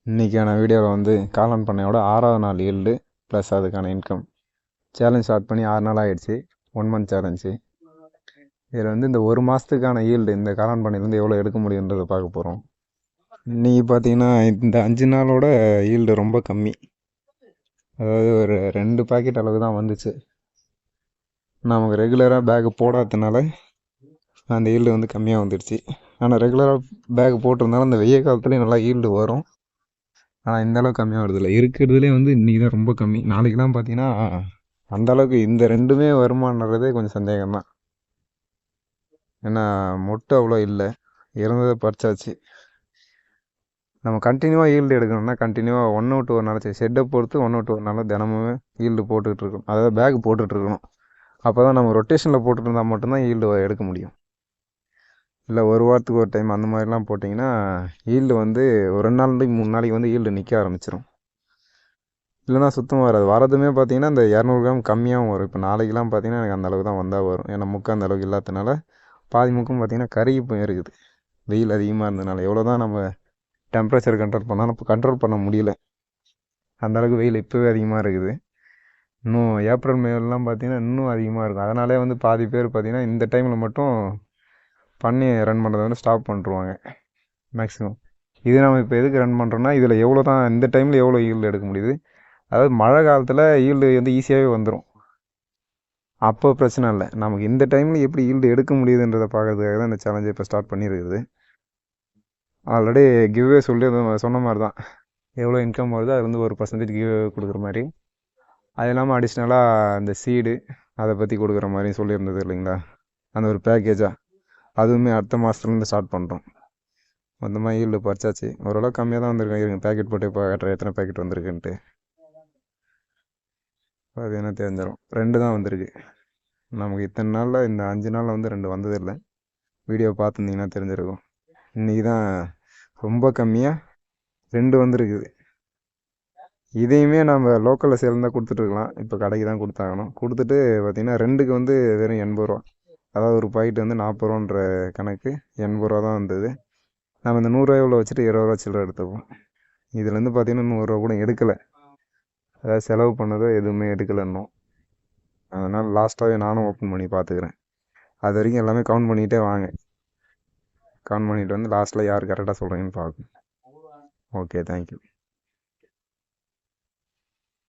இன்றைக்கான வீடியோவில் வந்து காளான் பண்ணையோட 6வது நாள் ஈல்டு ப்ளஸ் அதுக்கான இன்கம் சேலஞ்ச் ஸ்டார்ட் பண்ணி 6 நாள் ஆகிடுச்சு. 1 மந்த் சேலஞ்சு. இதில் வந்து இந்த ஒரு மாதத்துக்கான ஈல்டு இந்த காளான் பண்ணையிலேருந்து எவ்வளோ எடுக்க முடியுன்றதை பார்க்க போகிறோம். இன்றைக்கி பார்த்தீங்கன்னா இந்த 5 நாளோட ஈல்டு ரொம்ப கம்மி. அதாவது ஒரு 2 பாக்கெட் அளவு தான் வந்துச்சு. நமக்கு ரெகுலராக பேக்கு போடாததுனால அந்த ஈல்டு வந்து கம்மியாக வந்துடுச்சு. ஆனால் ரெகுலராக பேக் போட்டிருந்தாலும் அந்த வெய்ய காலத்துலேயும் நல்லா ஈல்டு வரும். ஆனால் இந்தளவுக்கு கம்மியாக வருதில்லை. இருக்கிறதுலே வந்து இன்றைக்கி தான் ரொம்ப கம்மி. நாளைக்கெலாம் பார்த்தீங்கன்னா அந்தளவுக்கு இந்த ரெண்டுமே வருமானன்றதே கொஞ்சம் சந்தேகம்தான். ஏன்னா மொட்டை அவ்வளோ இல்லை, இருந்ததை பறிச்சாச்சு. நம்ம கண்டினியூவாக ஈல்டு எடுக்கணும்னா கண்டினியூவாக 1 விட்டு ஒரு நாள் ஷெட்டை பொறுத்து 1 விட்டு ஒரு நாள் தினமும் ஈல்டு போட்டுக்கிட்டு இருக்கணும். அதாவது பேக் போட்டுட்ருக்கணும். அப்போ தான் நம்ம ரொட்டேஷனில் போட்டுட்டு இருந்தால் மட்டும்தான் ஈல்டு எடுக்க முடியும். இல்லை ஒரு வாரத்துக்கு ஒரு டைம் அந்த மாதிரிலாம் போட்டிங்கன்னா ஈல்டு வந்து ஒரு 2 நாளைக்கு 3 நாளைக்கு வந்து ஈல்டு நிற்க ஆரம்பிச்சிடும். இல்லைனா சுத்தமாக வராது. வரதுமே பார்த்தீங்கன்னா இந்த 200 கிராம் கம்மியாகவும் வரும். இப்போ நாளைக்கெலாம் பார்த்தீங்கன்னா எனக்கு அந்த அளவுக்கு தான் வந்தால் வரும். ஏன்னா முக்கை அந்த அளவுக்கு இல்லாததுனால பாதி முக்கம் பார்த்தீங்கன்னா கருகி போயிருக்குது. வெயில் அதிகமாக இருந்ததுனால எவ்வளோ தான் நம்ம டெம்பரேச்சர் கண்ட்ரோல் பண்ணாலும் இப்போ கண்ட்ரோல் பண்ண முடியல. அந்தளவுக்கு வெயில் இப்போவே அதிகமாக இருக்குது. இன்னும் ஏப்ரல் மேலாம் பார்த்தீங்கன்னா இன்னும் அதிகமாக இருக்கும். அதனாலே வந்து பாதி பேர் பார்த்தீங்கன்னா இந்த டைமில் மட்டும் பண்ணி ரன் பண்ணுறதை வந்து ஸ்டாப் பண்ணிருவாங்க மேக்ஸிமம். இது நம்ம இப்போ எதுக்கு ரன் பண்ணுறோன்னா இதில் எவ்வளோ தான் இந்த டைமில் எவ்வளோ ஈல்டு எடுக்க முடியுது. அதாவது மழை காலத்தில் ஈல்டு வந்து ஈஸியாகவே வந்துடும். அப்போ பிரச்சனை இல்லை. நமக்கு இந்த டைமில் எப்படி ஈல்டு எடுக்க முடியுதுன்றதை பார்க்கறதுக்காக தான் இந்த சேலஞ்சை இப்போ ஸ்டார்ட் பண்ணியிருக்குது. ஆல்ரெடி கிவ்வே சொல்லி சொன்ன மாதிரி தான் எவ்வளோ இன்கம் வருதோ அது வந்து ஒரு பர்சன்டேஜ் கிவ்வே கொடுக்குற மாதிரி. அது இல்லாமல் அடிஷ்னலாக அந்த சீடு அதை பற்றி கொடுக்குற மாதிரியும் சொல்லியிருந்தது இல்லைங்களா, அந்த ஒரு பேக்கேஜாக அதுவுமே அடுத்த மாதத்துலேருந்து ஸ்டார்ட் பண்ணுறோம். மொத்தமாக ஈல்டு பறிச்சாச்சு. ஓரளவு கம்மியாக தான் வந்திருக்கேன். பேக்கெட் போட்டு இப்போ எத்தனை பேக்கெட் வந்திருக்குன்ட்டு அது என்ன தெரிஞ்சிடும். 2 தான் வந்திருக்கு. நமக்கு இத்தனை நாளில் இந்த 5 நாளில் வந்து 2 வந்ததில்லை. வீடியோ பார்த்துருந்தீங்கன்னா தெரிஞ்சிருக்கும். இன்றைக்கி தான் ரொம்ப கம்மியாக 2 வந்திருக்குது. இதையுமே நம்ம லோக்கலில் சேர்ந்தால் கொடுத்துட்ருக்கலாம். இப்போ கடைக்கு தான் கொடுத்தாகணும். கொடுத்துட்டு பார்த்திங்கன்னா 2க்கு வந்து வெறும் 80 ரூபா. அதாவது ஒரு பாக்கெட் வந்து 40 ரூபான்ற கணக்கு 80 ரூபா தான் வந்தது. நம்ம இந்த 100 ரூபாய் வச்சுட்டு 20 ரூபா சில்லறை எடுத்துப்போம். இதுலேருந்து பார்த்திங்கன்னா 100 ரூபா கூட எடுக்கலை. அதாவது செலவு பண்ணதோ எதுவுமே எடுக்கலை இன்னும். அதனால் லாஸ்ட்டாகவே நானும் ஓப்பன் பண்ணி பார்த்துக்கிறேன். அது வரைக்கும் எல்லாமே கவுண்ட் பண்ணிகிட்டே வாங்க. கவுண்ட் பண்ணிவிட்டு வந்து லாஸ்ட்டில் யார் கரெக்டாக சொல்கிறீங்கன்னு பார்க்கணும். Okay, thank you.